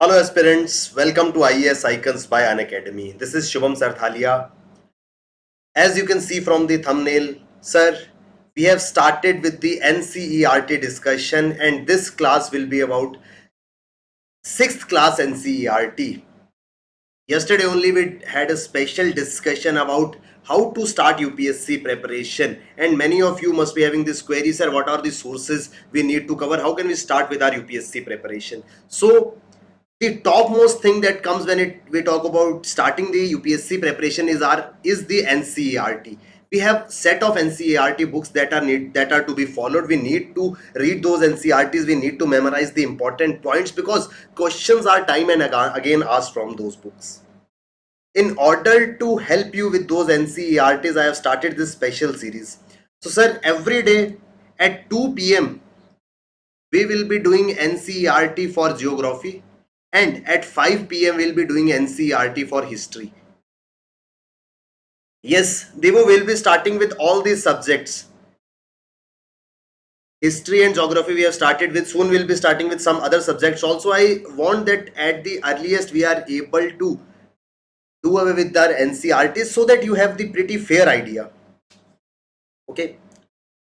Hello aspirants, welcome to IAS Icons by Unacademy. This is Shubham Sardhalia. As you can see from the thumbnail, sir, we have started with the NCERT discussion and this class will be about 6th class NCERT. Yesterday only we had a special discussion about how to start UPSC preparation, and many of you must be having this query, sir, what are the sources we need to cover? How can we start with our UPSC preparation? So the topmost thing that comes when we talk about starting the UPSC preparation is the NCERT. We have set of NCERT books that are to be followed. We need to read those NCERTs. We need to memorize the important points because questions are time and again asked from those books. In order to help you with those NCERTs, I have started this special series. So sir, every day at 2 p.m. we will be doing NCERT for geography, and at 5 p.m. we'll be doing NCERT for history. Yes, Devo will be starting with all these subjects. History and geography we have started with. Soon we'll be starting with some other subjects also. I want that at the earliest we are able to do away with our NCERTs so that you have the pretty fair idea. Okay.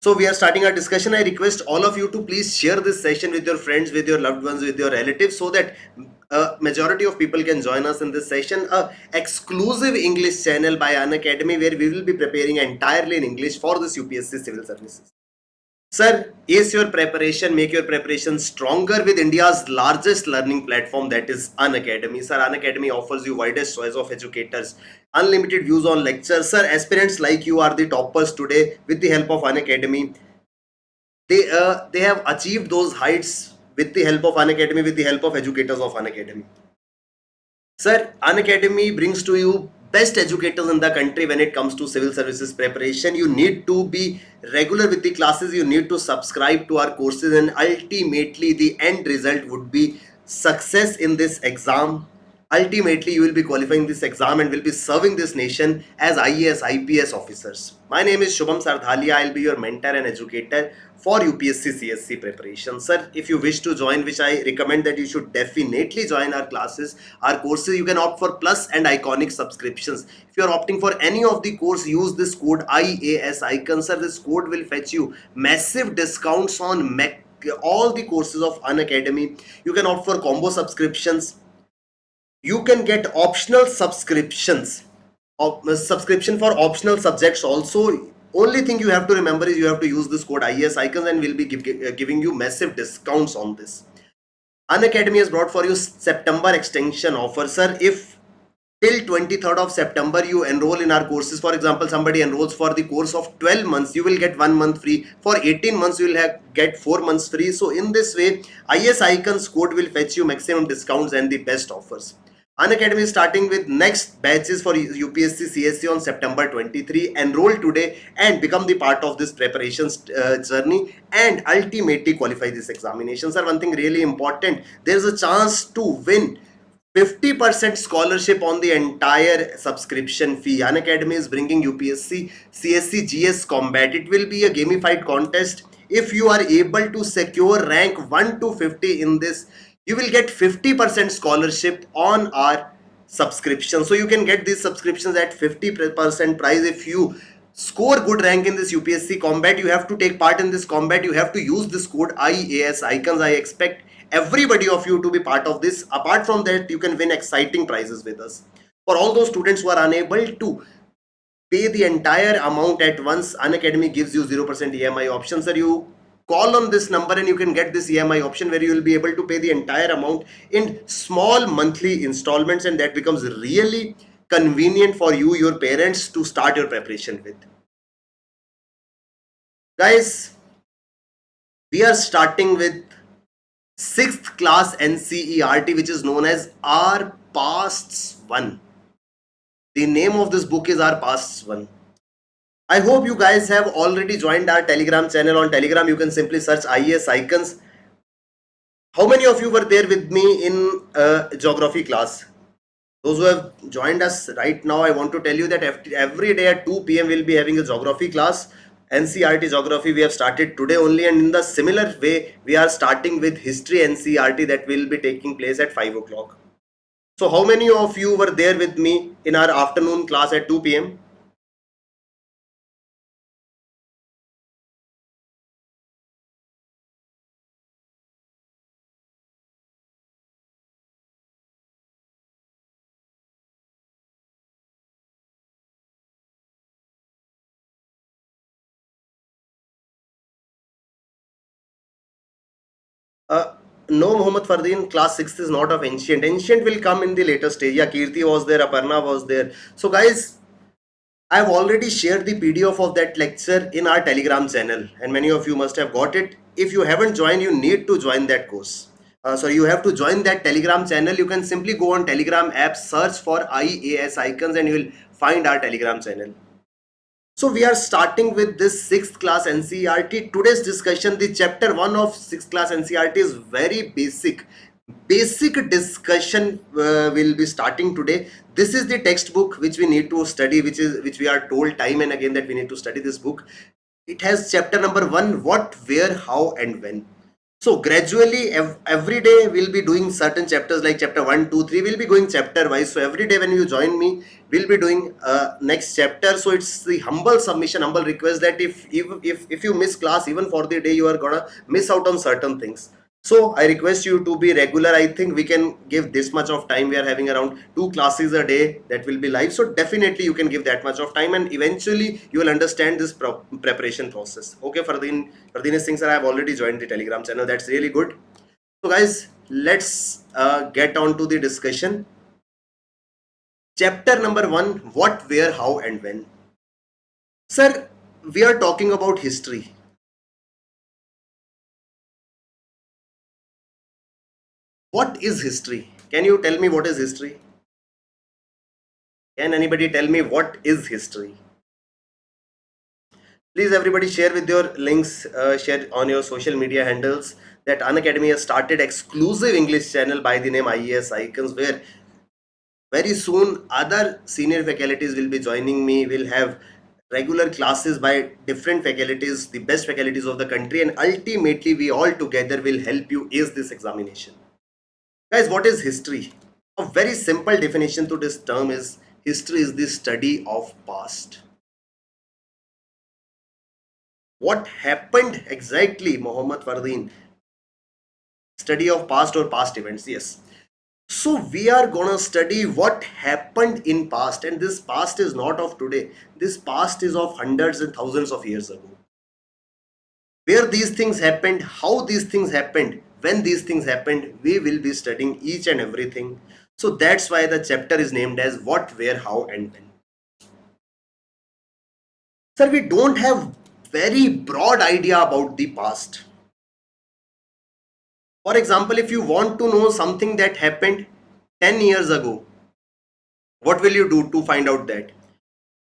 So we are starting our discussion. I request all of you to please share this session with your friends, with your loved ones, with your relatives, so that majority of people can join us in this session. Exclusive English channel by Unacademy, where we will be preparing entirely in English for this UPSC civil services. Sir, ace your preparation, make your preparation stronger with India's largest learning platform, that is Unacademy. Sir, Unacademy offers you widest choice of educators, unlimited views on lectures. Sir, aspirants like you are the toppers today with the help of Unacademy. They have achieved those heights with the help of Unacademy, with the help of educators of Unacademy. Sir, Unacademy brings to you best educators in the country when it comes to civil services preparation. You need to be regular with the classes, you need to subscribe to our courses, and ultimately the end result would be success in this exam. Ultimately you will be qualifying this exam and will be serving this nation as IAS IPS officers. My name is Shubham Sardhalia. I'll be your mentor and educator for UPSC CSE preparation. Sir, if you wish to join, which I recommend that you should definitely join our classes, our courses, you can opt for Plus and Iconic subscriptions. If you are opting for any of the course, use this code IAS Icons. Sir, this code will fetch you massive discounts on all the courses of Unacademy. You can opt for combo subscriptions. You can get optional subscriptions, subscription for optional subjects also. Only thing you have to remember is you have to use this code IAS Icons and we'll be giving you massive discounts on this. Unacademy has brought for you September extension offer. Sir, if till 23rd of September you enroll in our courses, for example somebody enrolls for the course of 12 months, you will get 1 month free. For 18 months you will get 4 months free. So in this way, IAS Icons code will fetch you maximum discounts and the best offers. Unacademy is starting with next batches for UPSC CSE on September 23. Enroll today and become the part of this preparations journey and ultimately qualify this examination. Sir, one thing really important, there is a chance to win 50% scholarship on the entire subscription fee. Unacademy is bringing UPSC CSE GS Combat. It will be a gamified contest. If you are able to secure rank 1 to 50 in this, you will get 50% scholarship on our subscription. So you can get these subscriptions at 50% price. If you score good rank in this UPSC combat, you have to take part in this combat. You have to use this code IAS Icons. I expect everybody of you to be part of this. Apart from that, you can win exciting prizes with us. For all those students who are unable to pay the entire amount at once, Unacademy gives you 0% EMI option. Sir, you call on this number and you can get this EMI option where you will be able to pay the entire amount in small monthly installments, and that becomes really convenient for you, your parents, to start your preparation with. Guys, we are starting with 6th class NCERT, which is known as Our Pasts 1. The name of this book is Our Pasts 1. I hope you guys have already joined our Telegram channel. On Telegram, you can simply search IAS Icons. How many of you were there with me in geography class? Those who have joined us right now, I want to tell you that every day at 2 p.m. we'll be having a geography class. NCERT geography we have started today only, and in the similar way we are starting with history NCERT that will be taking place at 5 o'clock. So how many of you were there with me in our afternoon class at 2 p.m.? Uh, no, Muhammad Fardeen, class 6th is not of ancient. Ancient will come in the later stage. Yeah, Kirti was there, Aparna was there. So guys, I have already shared the PDF of that lecture in our Telegram channel, and many of you must have got it. If you haven't joined, you need to join that course. So you have to join that Telegram channel. You can simply go on Telegram app, search for IAS Icons, and you will find our Telegram channel. So we are starting with this 6th class NCERT. Today's discussion, the chapter 1 of 6th class NCERT is very basic. Basic discussion will be starting today. This is the textbook which we need to study, which we are told time and again that we need to study this book. It has chapter number 1, what, where, how and when. So gradually every day we'll be doing certain chapters like chapter 1, 2, 3. We'll be going chapter wise. So every day when you join me, we'll be doing next chapter. So it's the humble submission, humble request that if you miss class even for the day, you are gonna miss out on certain things. So I request you to be regular. I think we can give this much of time. We are having around 2 classes a day that will be live. So definitely you can give that much of time, and eventually you will understand this preparation process. Okay, Fardeen Singh sir, I have already joined the Telegram channel. That's really good. So guys, let's get on to the discussion. Chapter number 1, what, where, how and when. Sir, we are talking about history. What is history? Can you tell me what is history? Can anybody tell me what is history? Please everybody share with your links, share on your social media handles that Unacademy has started exclusive English channel by the name IAS Icons, where very soon other senior faculties will be joining me. We'll have regular classes by different faculties, the best faculties of the country, and ultimately we all together will help you ace this examination. Guys, what is history? A very simple definition to this term is history is the study of past. What happened exactly, Mohammad Fardeen? Study of past or past events, yes. So we are gonna study what happened in past, and this past is not of today. This past is of hundreds and thousands of years ago. Where these things happened, how these things happened, when these things happened, we will be studying each and everything. So that's why the chapter is named as what, where, how and when. Sir, we don't have very broad idea about the past. For example, if you want to know something that happened 10 years ago, what will you do to find out that?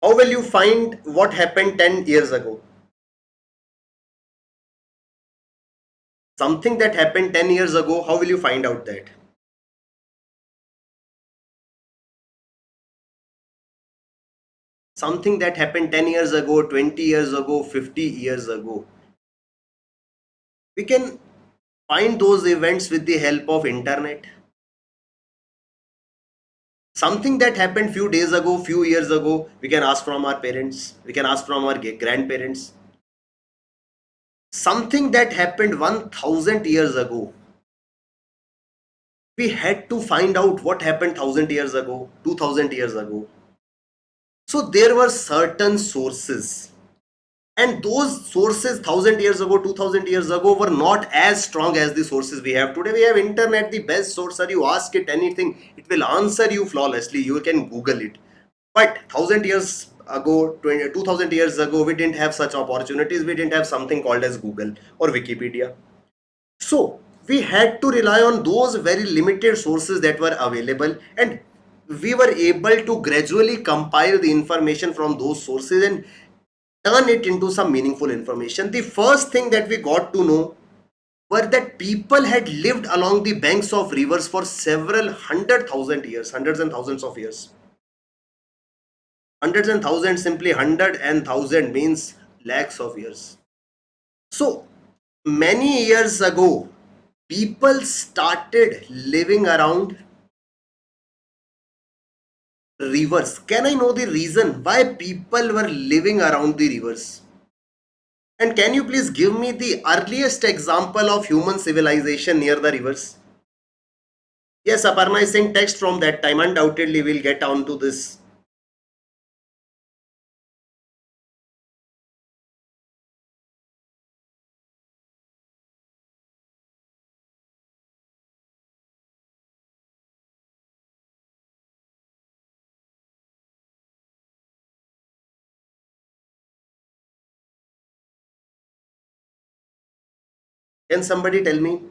How will you find what happened 10 years ago? Something that happened 10 years ago, how will you find out that? Something that happened 10 years ago, 20 years ago, 50 years ago. We can find those events with the help of internet. Something that happened few days ago, few years ago, we can ask from our parents, we can ask from our grandparents. Something that happened 1000 years ago, we had to find out what happened 1000 years ago, 2000 years ago. So there were certain sources, and those sources 1000 years ago, 2000 years ago were not as strong as the sources we have today. We have internet, the best source. You ask it anything, it will answer you flawlessly. You can Google it. But 1000 years ago, 2000 years ago, we didn't have such opportunities. We didn't have something called as Google or Wikipedia. So we had to rely on those very limited sources that were available, and we were able to gradually compile the information from those sources and turn it into some meaningful information. The first thing that we got to know were that people had lived along the banks of rivers for several hundred thousand years, hundreds and thousands of years. Hundreds and thousands, simply hundred and thousand means lakhs of years. So many years ago, people started living around rivers. Can I know the reason why people were living around the rivers? And can you please give me the earliest example of human civilization near the rivers? Yes, Aparna is saying text from that time. Undoubtedly, we'll get on to this. Can somebody tell me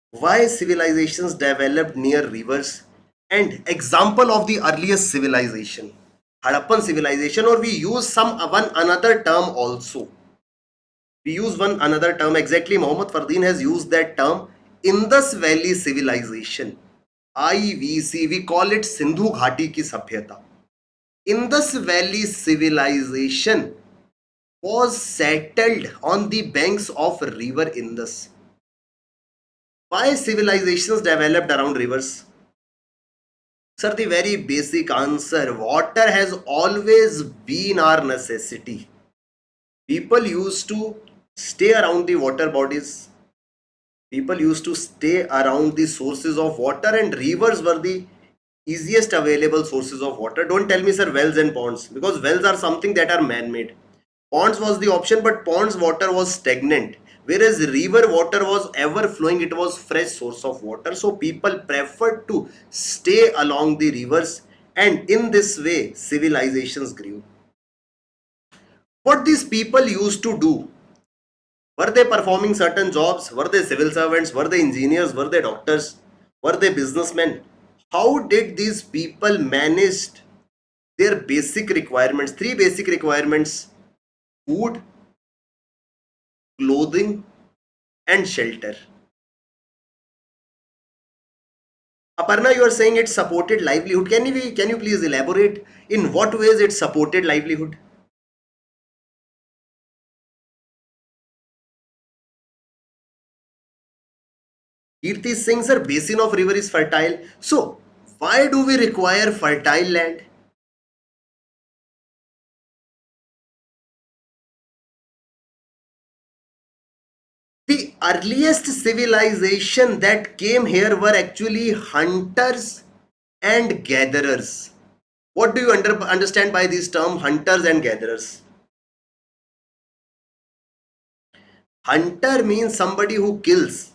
why civilizations developed near rivers? And example of the earliest civilization, Harappan civilization, or we use some one another term also. We use one another term exactly. Mohammad Fardeen has used that term, Indus Valley civilization. IVC, we call it Sindhu Ghati ki Sabhyata. Indus Valley civilization was settled on the banks of river Indus. Why civilizations developed around rivers? Sir, the very basic answer, water has always been our necessity. People used to stay around the water bodies. People used to stay around the sources of water, and rivers were the easiest available sources of water. Don't tell me, sir, wells and ponds, because wells are something that are man-made. Ponds was the option, but ponds water was stagnant, whereas river water was ever flowing. It was fresh source of water, so people preferred to stay along the rivers, and in this way civilizations grew. What these people used to do, were they performing certain jobs? Were they civil servants? Were they engineers? Were they doctors? Were they businessmen? How did these people manage their basic requirements? Three basic requirements: food, clothing, and shelter. Aparna, you are saying it supported livelihood. Can you please elaborate in what ways it supported livelihood? Kirti Singh, sir, basin of river is fertile. So why do we require fertile land? The earliest civilization that came here were actually hunters and gatherers. What do you understand by this term, hunters and gatherers? Hunter means somebody who kills.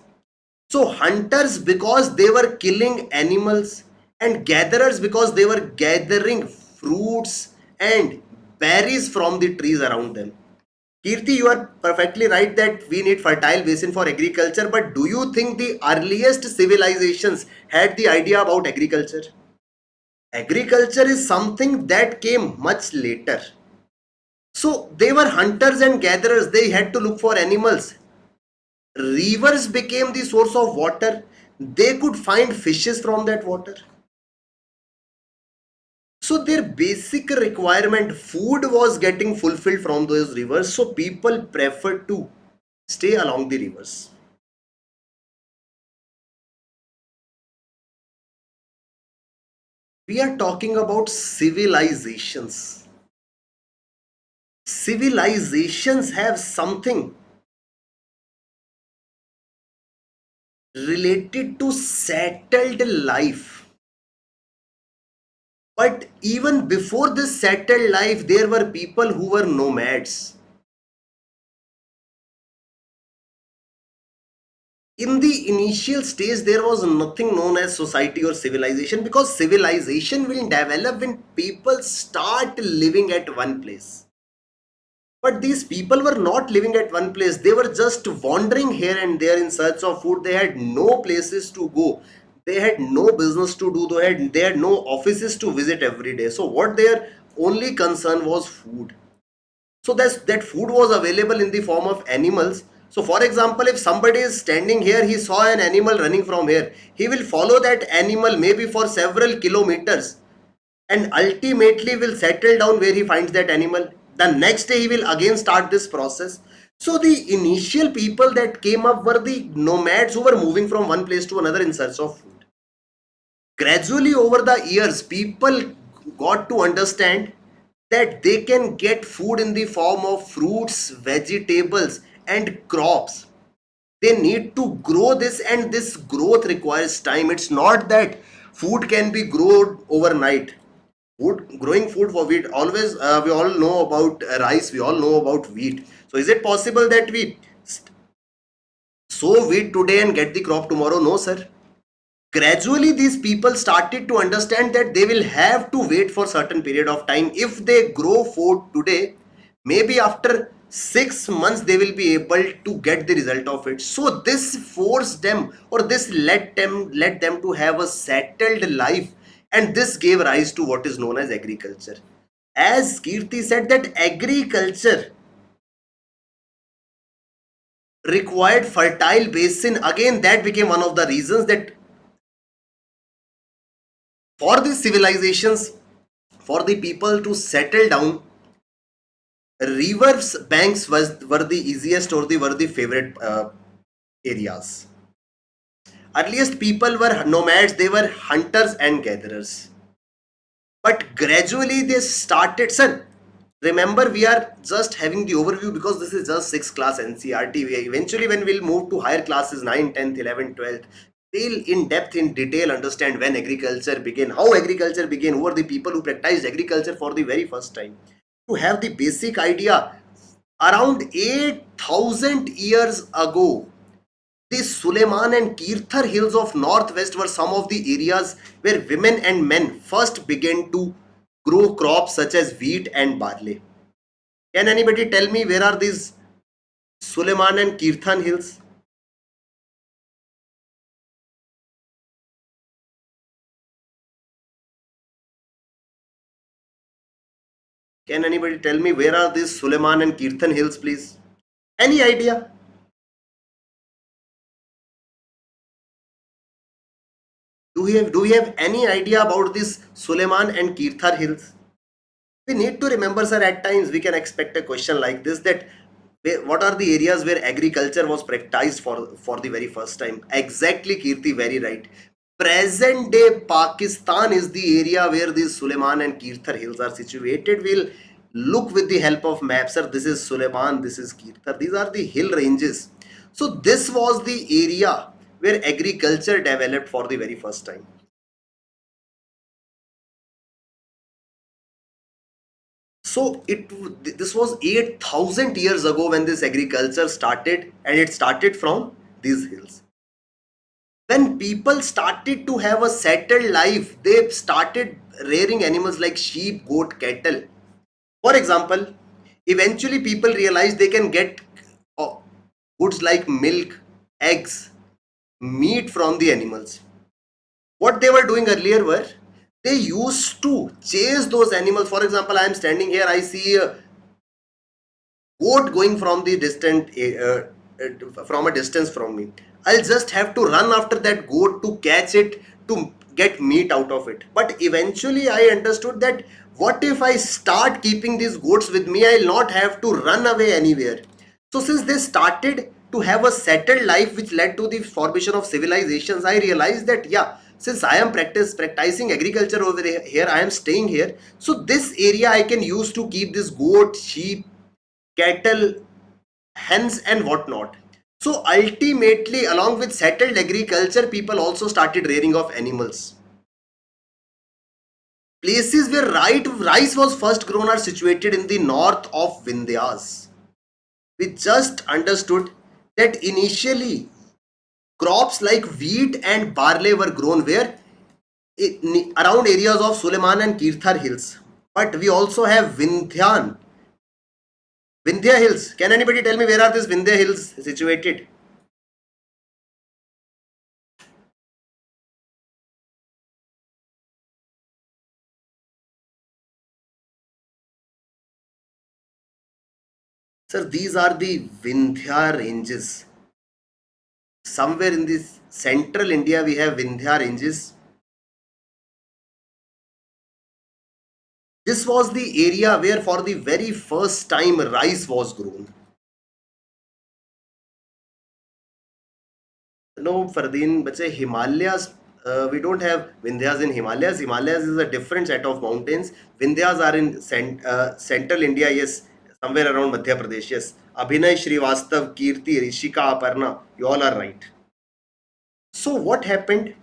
So hunters because they were killing animals, and gatherers because they were gathering fruits and berries from the trees around them. Kirti, you are perfectly right that we need fertile basin for agriculture, but do you think the earliest civilizations had the idea about agriculture? Agriculture is something that came much later. So they were hunters and gatherers, they had to look for animals. Rivers became the source of water, they could find fishes from that water. So their basic requirement, food, was getting fulfilled from those rivers, so people preferred to stay along the rivers. We are talking about civilizations. Civilizations have something related to settled life. But even before this settled life, there were people who were nomads. In the initial stage, there was nothing known as society or civilization, because civilization will develop when people start living at one place. But these people were not living at one place. They were just wandering here and there in search of food. They had no places to go. They had no business to do. They had no offices to visit every day. So what their only concern was food. So that food was available in the form of animals. So for example, if somebody is standing here, he saw an animal running from here, he will follow that animal maybe for several kilometers, and ultimately will settle down where he finds that animal. The next day he will again start this process. So the initial people that came up were the nomads who were moving from one place to another in search of food. Gradually over the years, people got to understand that they can get food in the form of fruits, vegetables, and crops. They need to grow this, and this growth requires time. It's not that food can be grown overnight. Growing food for wheat, always we all know about rice, we all know about wheat. So is it possible that we sow wheat today and get the crop tomorrow? No, sir. Gradually these people started to understand that they will have to wait for certain period of time. If they grow food today, maybe after 6 months they will be able to get the result of it. So this forced them, or this let them to have a settled life, and this gave rise to what is known as agriculture. As Kirti said, that agriculture required fertile basin. Again, that became one of the reasons that for these civilizations, for the people to settle down, rivers banks were the easiest, or were the favorite areas. Earliest people were nomads, they were hunters and gatherers. But gradually they started, sir, remember we are just having the overview because this is just 6th class NCERT. Eventually when we'll move to higher classes, 9, 10th, 11th, 12th, they'll in depth, in detail understand when agriculture began, how agriculture began, who are the people who practiced agriculture for the very first time. To have the basic idea, around 8,000 years ago, the Suleiman and Kirthar hills of northwest were some of the areas where women and men first began to grow crops such as wheat and barley. Can anybody tell me where are these Suleiman and Kirthan hills? Can anybody tell me where are these Suleiman and Kirthan hills, please? Any idea? Do we have any idea about this Suleiman and Kirthar hills? We need to remember, sir, at times we can expect a question like this, that what are the areas where agriculture was practiced for the very first time? Exactly, Kirti, very right. Present day Pakistan is the area where these Suleiman and Kirthar hills are situated. We'll look with the help of maps, sir. This is Suleiman, this is Kirthar, these are the hill ranges. So this was the area where agriculture developed for the very first time. So this was 8,000 years ago when this agriculture started, and it started from these hills. When people started to have a settled life, they started rearing animals like sheep, goat, cattle. For example, eventually people realized they can get uh, goods like milk, eggs, meat from the animals. What they were doing earlier were, they used to chase those animals. For example, I am standing here, I see a goat going from the from a distance from me. I'll just have to run after that goat to catch it, to get meat out of it. But eventually I understood that what if I start keeping these goats with me? I'll not have to run away anywhere. So since they started to have a settled life, which led to the formation of civilizations, I realized that, yeah, since I am practicing agriculture over here, I am staying here, so this area I can use to keep this goat, sheep, cattle, hens, and whatnot. So ultimately, along with settled agriculture, people also started rearing of animals. Places where rice was first grown are situated in the north of Vindhyas. We just understood that initially crops like wheat and barley were grown where, around areas of Suleiman and Kirthar hills. But we also have Vindhya hills. Can anybody tell me where are these Vindhya hills situated? Sir, these are the Vindhya ranges. Somewhere in this central India, we have Vindhya ranges. This was the area where for the very first time rice was grown. No, Fardeen, but say Himalayas, we don't have Vindhyas in Himalayas. Himalayas is a different set of mountains. Vindhyas are in central India, yes, somewhere around Madhya Pradesh, yes. Abhinay, Srivastav, Kirti, Rishika, Aparna, you all are right. So what happened?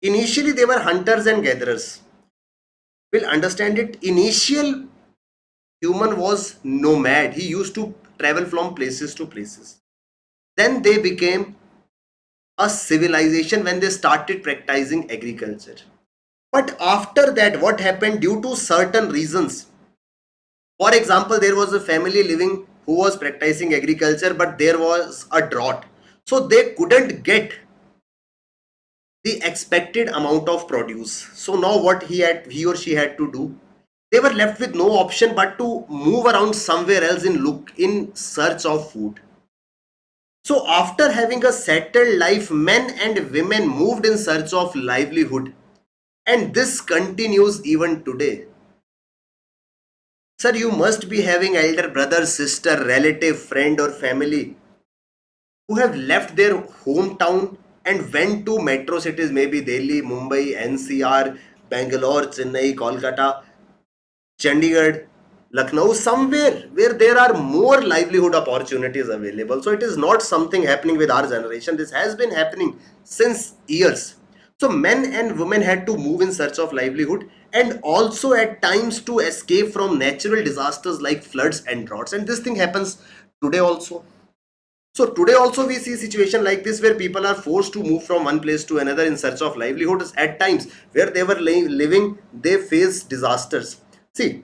Initially, they were hunters and gatherers. We'll understand it. Initial human was nomad. He used to travel from places to places. Then they became a civilization when they started practicing agriculture. But after that, what happened due to certain reasons? For example, there was a family living who was practicing agriculture, but there was a drought. So they couldn't get the expected amount of produce. So now what he or she had to do? They were left with no option but to move around somewhere else in search of food. So after having a settled life, men and women moved in search of livelihood. And this continues even today. Sir, you must be having elder brother, sister, relative, friend or family who have left their hometown and went to metro cities, maybe Delhi, Mumbai, NCR, Bangalore, Chennai, Kolkata, Chandigarh, Lucknow, somewhere where there are more livelihood opportunities available. So it is not something happening with our generation. This has been happening since years. So men and women had to move in search of livelihood and also at times to escape from natural disasters like floods and droughts. And this thing happens today also. So today also we see situation like this where people are forced to move from one place to another in search of livelihoods. At times where they were living, they face disasters. See,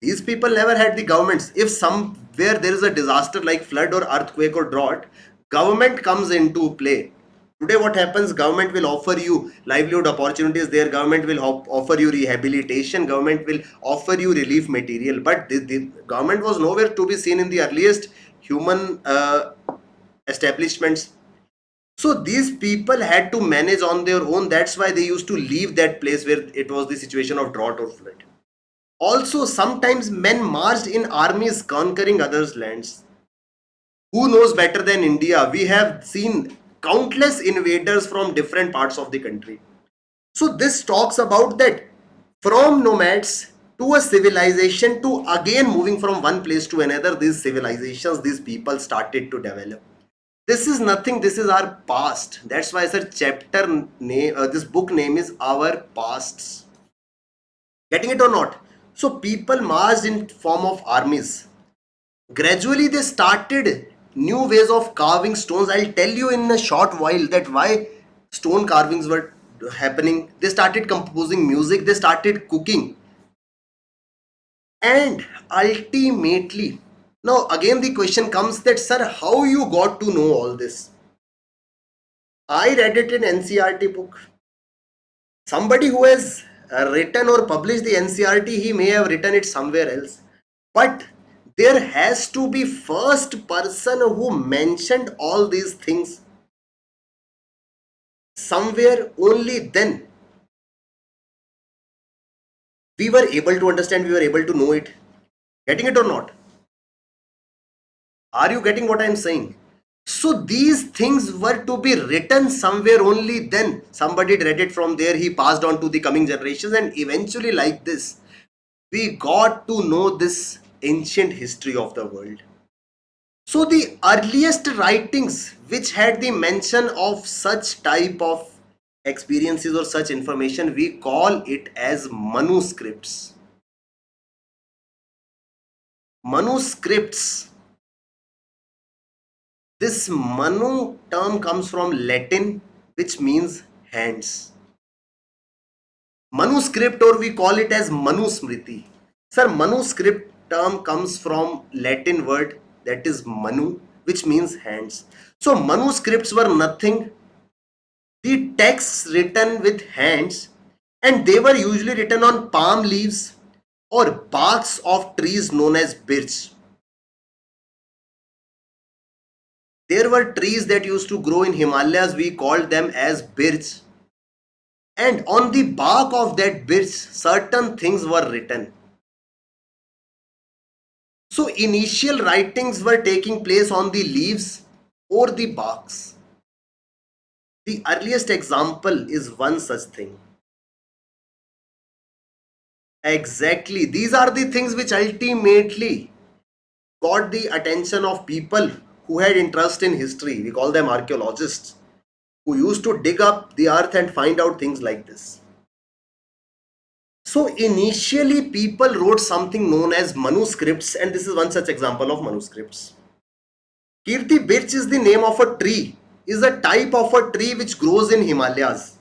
these people never had the governments. If somewhere there is a disaster like flood or earthquake or drought, government comes into play. Today what happens, government will offer you livelihood opportunities there, government will offer you rehabilitation, government will offer you relief material, but the government was nowhere to be seen in the earliest human establishments. So these people had to manage on their own. That's why they used to leave that place where it was the situation of drought or flood. Also, sometimes men marched in armies conquering others' lands. Who knows better than India? We have seen countless invaders from different parts of the country. So this talks about that from nomads to a civilization to again moving from one place to another, these civilizations, these people started to develop. This is nothing, this is our past. That's why sir chapter name, this book name is Our Pasts. Getting it or not? So people marched in form of armies. Gradually they started new ways of carving stones. I'll tell you in a short while that why stone carvings were happening. They started composing music, they started cooking, and ultimately, now again the question comes that sir, how you got to know all this? I read it in NCERT book. Somebody who has written or published the NCERT, he may have written it somewhere else, but there has to be first person who mentioned all these things somewhere. Only then we were able to understand, we were able to know it. Getting it or not? Are you getting what I am saying? So these things were to be written somewhere, only then somebody read it, from there he passed on to the coming generations, and eventually like this we got to know this ancient history of the world. So the earliest writings which had the mention of such type of experiences or such information, we call it as manuscripts. Manuscripts. This manu term comes from Latin, which means hands. Manuscript, or we call it as manusmriti. Sir, manuscript term comes from Latin word that is manu, which means hands. So manuscripts were nothing, the texts written with hands, and they were usually written on palm leaves or barks of trees known as birch. There were trees that used to grow in Himalayas, we called them as birch, and on the bark of that birch certain things were written. So initial writings were taking place on the leaves or the barks. The earliest example is one such thing. Exactly. These are the things which ultimately got the attention of people who had interest in history. We call them archaeologists, who used to dig up the earth and find out things like this. So initially people wrote something known as manuscripts, and this is one such example of manuscripts. Kirti birch is the name of a tree, is a type of a tree which grows in Himalayas.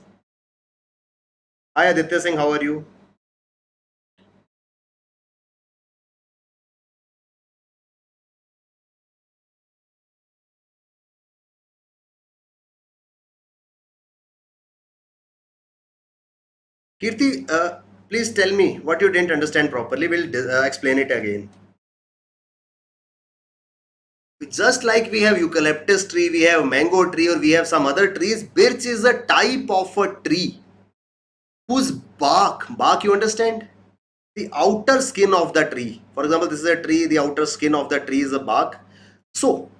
Hi Aditya Singh, how are you? Kirti, please tell me what you didn't understand properly. We'll explain it again. Just like we have eucalyptus tree, we have mango tree, or we have some other trees, birch is a type of a tree whose bark, you understand? The outer skin of the tree. For example, this is a tree, the outer skin of the tree is a bark. So,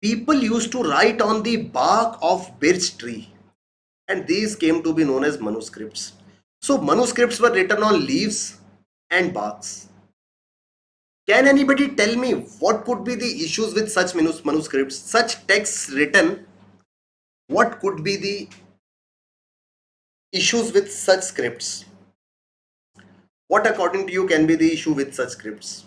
people used to write on the bark of birch tree, and these came to be known as manuscripts. So, manuscripts were written on leaves and barks. Can anybody tell me what could be the issues with such manuscripts, such texts written? What could be the issues with such scripts? What, according to you, can be the issue with such scripts?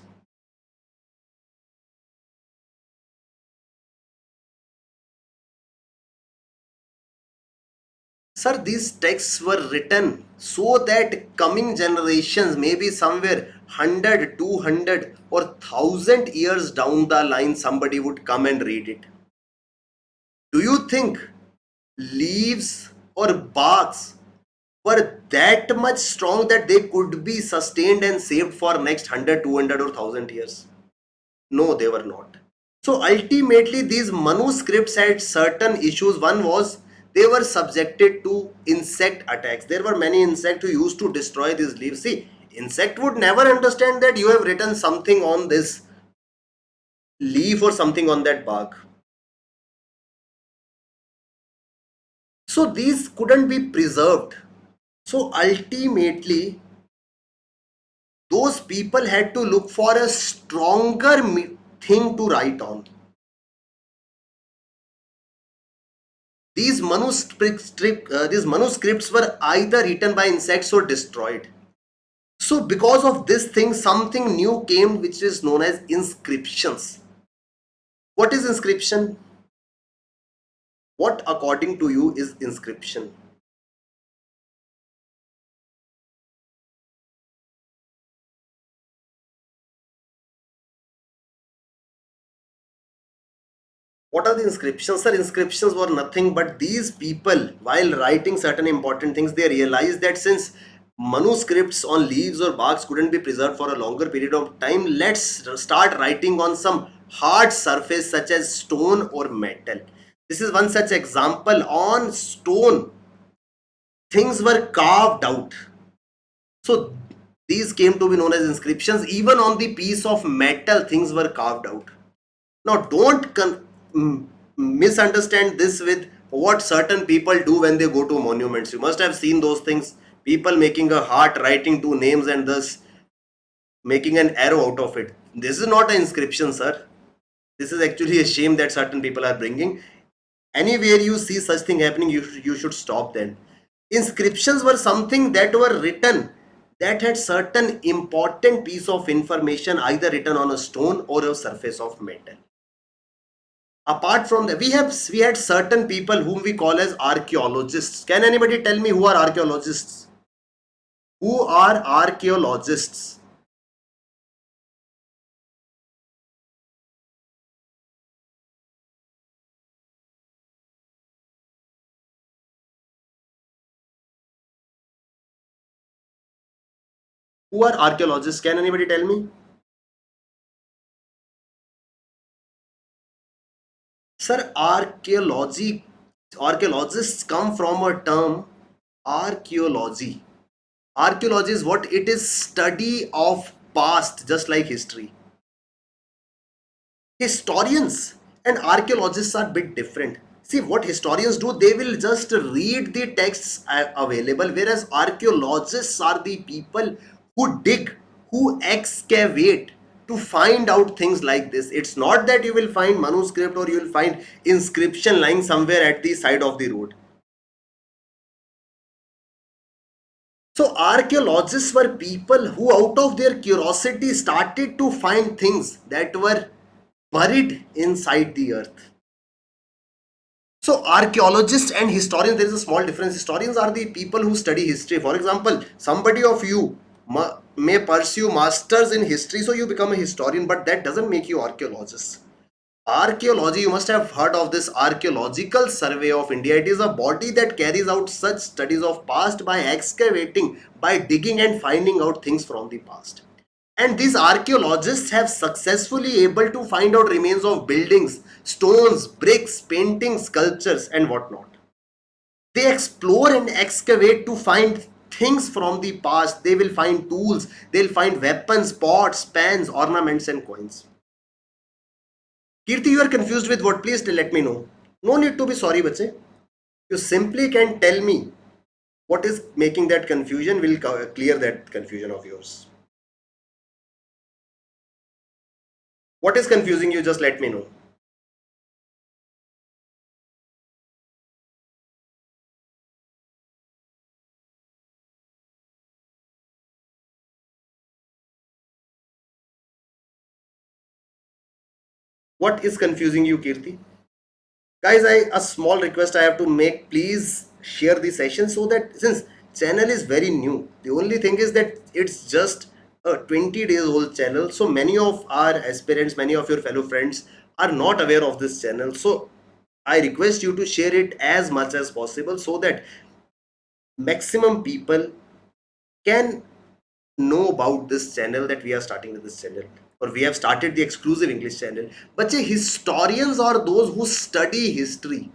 Sir, these texts were written so that coming generations, maybe somewhere 100, 200, or 1000 years down the line, somebody would come and read it. Do you think leaves or barks were that much strong that they could be sustained and saved for next 100, 200, or 1000 years? No, they were not. So ultimately, these manuscripts had certain issues. One was they were subjected to insect attacks. There were many insects who used to destroy these leaves. See, insect would never understand that you have written something on this leaf or something on that bark. So these couldn't be preserved. So ultimately, those people had to look for a stronger thing to write on. These manuscripts were either written by insects or destroyed. So because of this thing, something new came which is known as inscriptions. What is inscription? What according to you is inscription? What are the inscriptions? Sir, inscriptions were nothing but these people, while writing certain important things, they realized that since manuscripts on leaves or barks couldn't be preserved for a longer period of time, let's start writing on some hard surface such as stone or metal. This is one such example. On stone, things were carved out. So these came to be known as inscriptions. Even on the piece of metal, things were carved out. Now, don't misunderstand this with what certain people do when they go to monuments. You must have seen those things. People making a heart, writing two names, and thus making an arrow out of it. This is not an inscription, sir. This is actually a shame that certain people are bringing. Anywhere you see such thing happening, you should stop then. Inscriptions were something that were written that had certain important piece of information either written on a stone or a surface of metal. Apart from that, we had certain people whom we call as archaeologists. Can anybody tell me who are archaeologists? Who are archaeologists? Who are archaeologists? Can anybody tell me? Sir, archaeology Archaeologists come from a term archaeology. Archaeology is what? It is study of past, just like history. Historians and archaeologists are a bit different. See, what historians do, they will just read the texts available, whereas archaeologists are the people who dig, who excavate to find out things like this. It's not that you will find manuscript or you will find inscription lying somewhere at the side of the road. So archaeologists were people who out of their curiosity started to find things that were buried inside the earth. So archaeologists and historians, there is a small difference. Historians are the people who study history. For example, somebody of you may pursue masters in history, so you become a historian, but that doesn't make you archaeologists. Archaeology, you must have heard of this Archaeological Survey of India. It is a body that carries out such studies of past by excavating, by digging and finding out things from the past. And these archaeologists have successfully able to find out remains of buildings, stones, bricks, paintings, sculptures and whatnot. They explore and excavate to find things from the past. They will find tools, they'll find weapons, pots, pans, ornaments and coins. Kirti, you are confused with what? Please let me know. No need to be sorry, bache. You simply can tell me what is making that confusion. Will clear that confusion of yours. What is confusing you? Just let me know. What is confusing you, Kirti? Guys, a small request I have to make. Please share the session so that, since channel is very new, the only thing is that it's just a 20 days old channel. So many of our aspirants, many of your fellow friends are not aware of this channel. So I request you to share it as much as possible so that maximum people can know about this channel, that we are starting with this channel, or we have started the exclusive English channel. But historians are those who study history.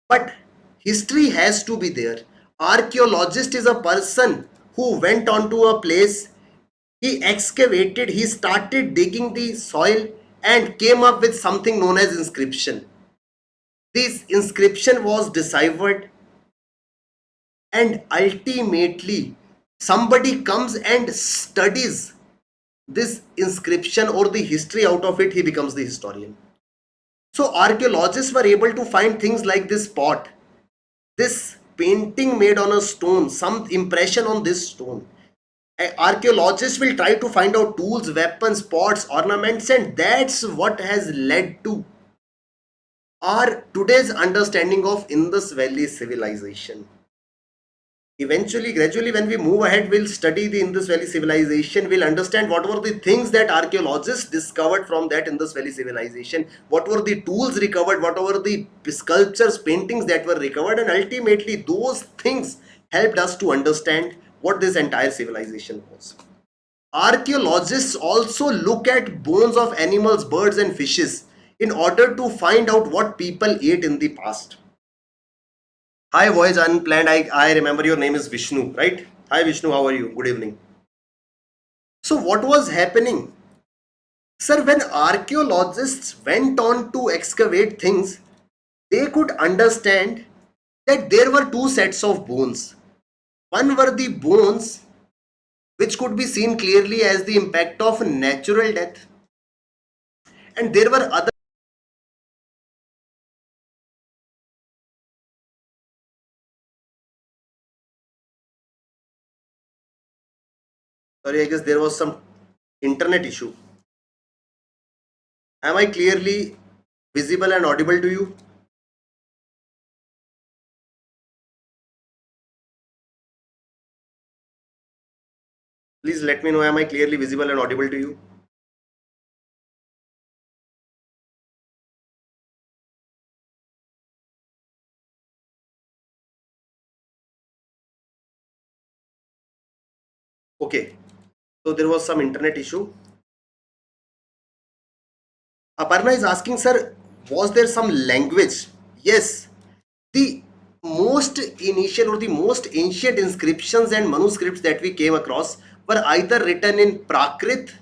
But history has to be there. Archaeologist is a person who went onto a place, he excavated, he started digging the soil and came up with something known as inscription. This inscription was deciphered, and ultimately somebody comes and studies this inscription or the history out of it. He becomes the historian. So archaeologists were able to find things like this pot, this painting made on a stone, some impression on this stone. Archaeologists will try to find out tools, weapons, pots, ornaments, and that's what has led to our today's understanding of Indus Valley civilization. Eventually, gradually, when we move ahead, we'll study the Indus Valley civilization. We'll understand what were the things that archaeologists discovered from that Indus Valley civilization, what were the tools recovered, what were the sculptures, paintings that were recovered, and ultimately those things helped us to understand what this entire civilization was. Archaeologists also look at bones of animals, birds and fishes in order to find out what people ate in the past. Hi, Voyage Unplanned. I remember your name is Vishnu, right? Hi, Vishnu. How are you? Good evening. So, what was happening? Sir, when archaeologists went on to excavate things, they could understand that there were two sets of bones. One were the bones which could be seen clearly as the impact of natural death, and there were other. Sorry, I guess there was some internet issue. Am I clearly visible and audible to you? Please let me know, am I clearly visible and audible to you? Okay, so there was some internet issue. Aparna is asking, sir, was there some language Yes, the most initial or the most ancient inscriptions and manuscripts that we came across were either written in Prakrit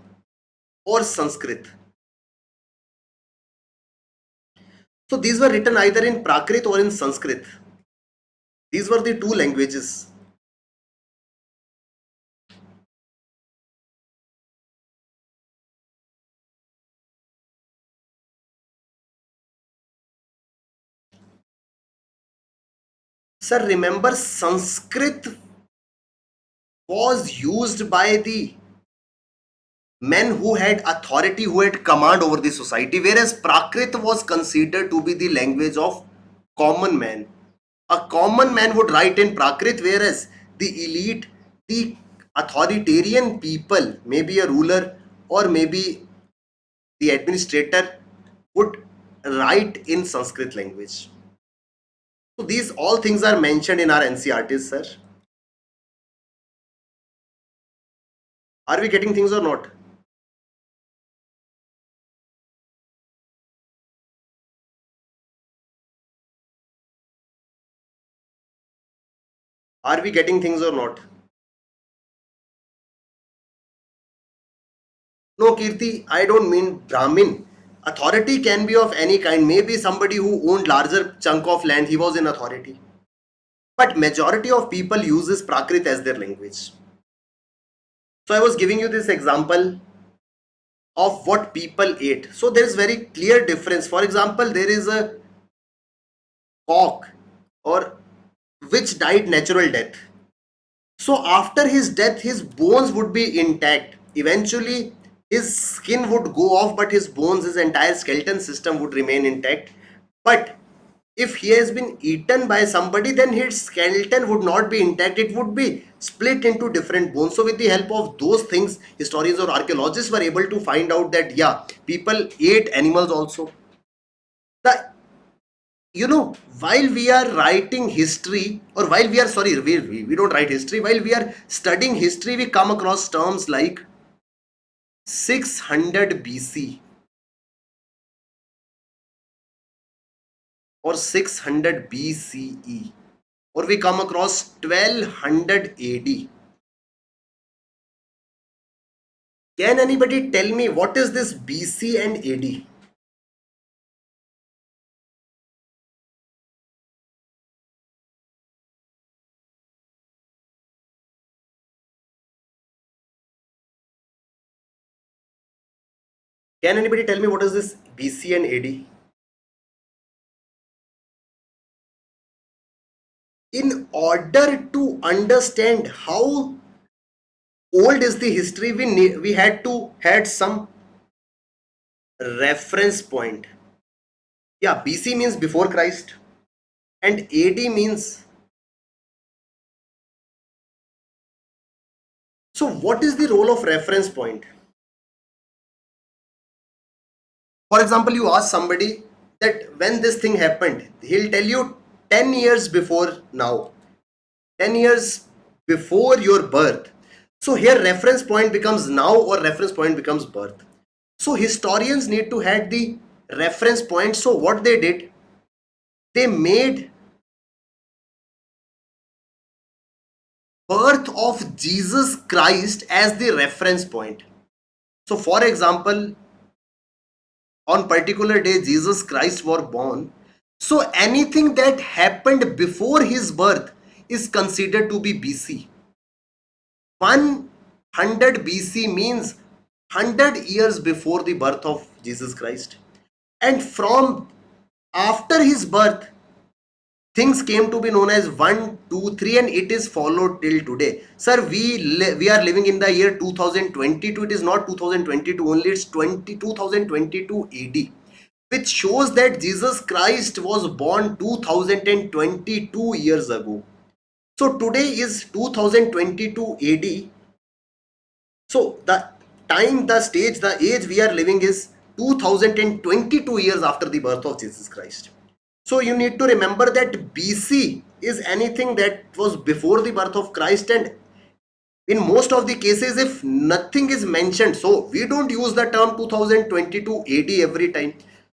or Sanskrit. So these were written either in Prakrit or in Sanskrit. These were the two languages. Sir, remember Sanskrit was used by the men who had authority, who had command over the society, whereas Prakrit was considered to be the language of common man. A common man would write in Prakrit, whereas the elite, the authoritarian people, maybe a ruler or maybe the administrator, would write in Sanskrit language. So these all things are mentioned in our NCRTs, sir. Are we getting things or not? Are we getting things or not? No, Kirti, I don't mean Brahmin. Authority can be of any kind. Maybe somebody who owned larger chunk of land, he was in authority. But majority of people uses Prakrit as their language. So I was giving you this example of what people ate. So there is very clear difference. For example, there is a cock or which died natural death. So after his death, his bones would be intact. Eventually, his skin would go off, but his bones, his entire skeleton system would remain intact. But if he has been eaten by somebody, then his skeleton would not be intact. It would be split into different bones. So with the help of those things, historians or archaeologists were able to find out that yeah, people ate animals also. The while we are writing history, or while we are sorry, we don't write history, while we are studying history, we come across terms like 600 BC or 600 BCE, or we come across 1200 AD. Can anybody tell me what is this BC and AD? Can anybody tell me what is this BC and AD? In order to understand how old is the history, we had to had some reference point. Yeah, BC means before Christ, and AD means. So what is the role of reference point? For example, you ask somebody that when this thing happened, he'll tell you 10 years before now, 10 years before your birth. So here reference point becomes now, or reference point becomes birth. So historians need to have the reference point. So what they did, they made birth of Jesus Christ as the reference point. So for example, on particular day Jesus Christ was born, so anything that happened before his birth is considered to be BC. 100 BC means 100 years before the birth of Jesus Christ, and from after his birth things came to be known as 1, 2, 3, and it is followed till today. Sir, we are living in the year 2022. It is not 2022 only, it's 2022 AD, which shows that Jesus Christ was born 2022 years ago. So today is 2022 AD. So the time, the stage, the age we are living is 2022 years after the birth of Jesus Christ. So you need to remember that BC is anything that was before the birth of Christ, and in most of the cases, if nothing is mentioned, so we don't use the term 2022 AD every time.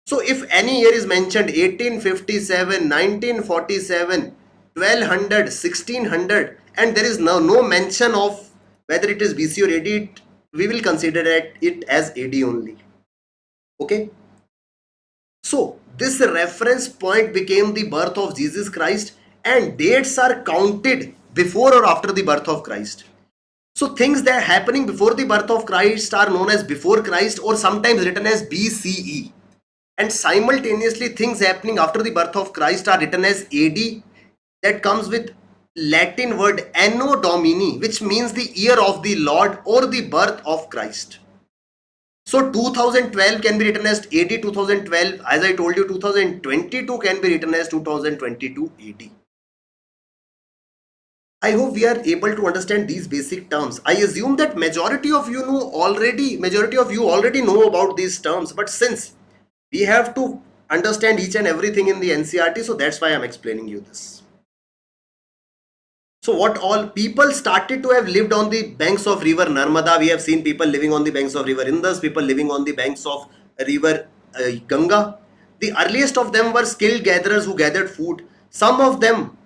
So if any year is mentioned 1857, 1947, 1200, 1600, and there is no mention of whether it is BC or AD, we will consider it as AD only. Okay. So this reference point became the birth of Jesus Christ, and dates are counted before or after the birth of Christ. So things that are happening before the birth of Christ are known as before Christ, or sometimes written as BCE. And simultaneously things happening after the birth of Christ are written as AD, that comes with Latin word Anno Domini, which means the year of the Lord or the birth of Christ. So 2012 can be written as AD 2012. As I told you, 2022 can be written as 2022 AD. I hope we are able to understand these basic terms. I assume that majority of you already know about these terms, but since we have to understand each and everything in the NCERT, so that's why I'm explaining you this. So what all people started to have lived on the banks of river Narmada. We have seen people living on the banks of river Indus, people living on the banks of river Ganga. The earliest of them were skilled gatherers who gathered food. Some of them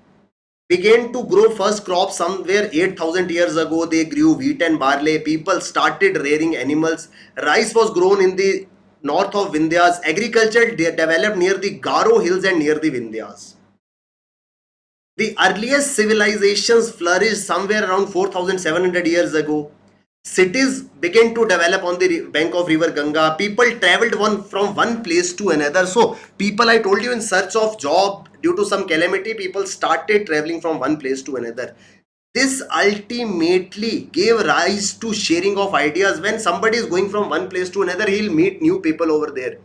began to grow first crops somewhere 8,000 years ago. They grew wheat and barley. People started rearing animals. Rice was grown in the north of Vindhyas. Agriculture developed near the Garo hills and near the Vindhyas. The earliest civilizations flourished somewhere around 4,700 years ago. Cities began to develop on the bank of river Ganga. People traveled from one place to another. So people, I told you, in search of job due to some calamity, people started traveling from one place to another. This ultimately gave rise to sharing of ideas. When somebody is going from one place to another, he'll meet new people over there.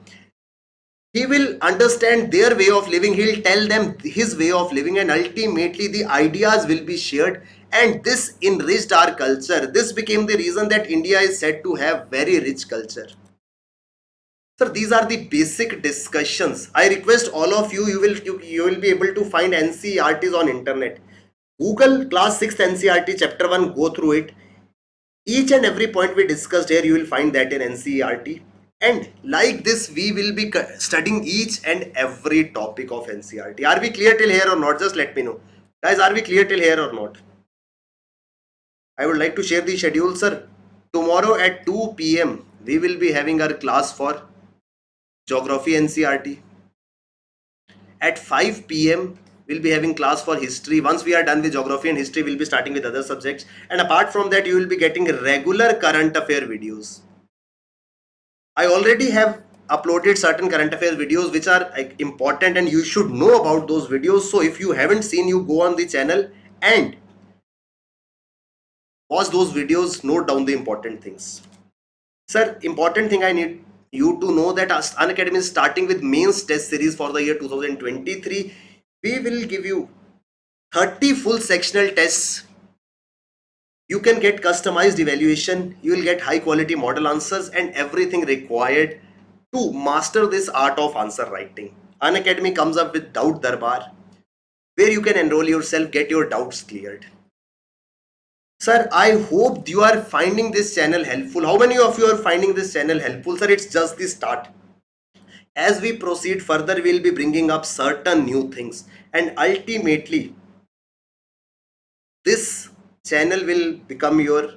He will understand their way of living, he'll tell them his way of living, and ultimately the ideas will be shared, and this enriched our culture. This became the reason that India is said to have very rich culture. Sir, these are the basic discussions. I request all of you, you will be able to find NCERTs on internet. Google class 6th NCERT chapter 1, go through it. Each and every point we discussed here, you will find that in NCERT. And like this, we will be studying each and every topic of NCERT. Are we clear till here or not? Just let me know. Guys, are we clear till here or not? I would like to share the schedule, sir. Tomorrow at 2 p.m. we will be having our class for Geography NCERT. At 5 p.m. we'll be having class for history. Once we are done with geography and history, we'll be starting with other subjects. And apart from that, you will be getting regular current affair videos. I already have uploaded certain current affairs videos which are important, and you should know about those videos. So if you haven't seen, you go on the channel and watch those videos, note down the important things. Sir, important thing I need you to know that Unacademy is starting with mains test series for the year 2023. We will give you 30 full sectional tests. You can get customized evaluation, you will get high quality model answers, and everything required to master this art of answer writing. Unacademy comes up with Doubt Darbar, where you can enroll yourself, get your doubts cleared. Sir, I hope you are finding this channel helpful. How many of you are finding this channel helpful? Sir, it's just the start. As we proceed further, we'll be bringing up certain new things, and ultimately this channel will become your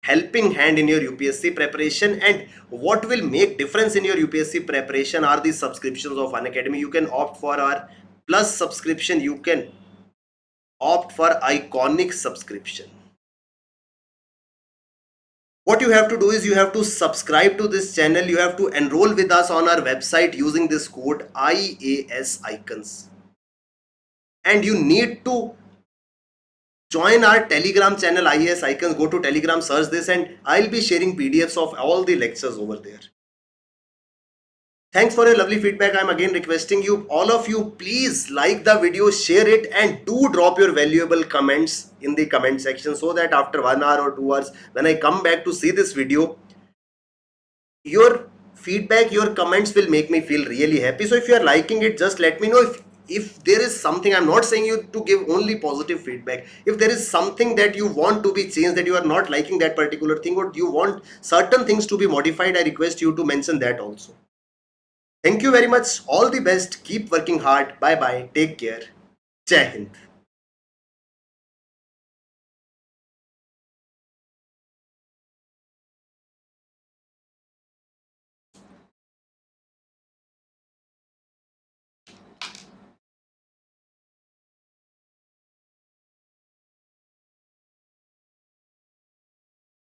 helping hand in your UPSC preparation. And what will make difference in your UPSC preparation are the subscriptions of Unacademy. You can opt for our plus subscription, you can opt for iconic subscription. What you have to do is you have to subscribe to this channel, you have to enroll with us on our website using this code IAS Icons, and you need to join our Telegram channel IAS Icons. Go to Telegram, search this, and I'll be sharing PDFs of all the lectures over there. Thanks for your lovely feedback. I'm again requesting you, all of you, please like the video, share it, and do drop your valuable comments in the comment section, so that after 1 hour or 2 hours, when I come back to see this video, your feedback, your comments will make me feel really happy. So if you are liking it, just let me know. If there is something, I'm not saying you to give only positive feedback. If there is something that you want to be changed, that you are not liking that particular thing, or you want certain things to be modified, I request you to mention that also. Thank you very much. All the best. Keep working hard. Bye bye. Take care. Jai Hind.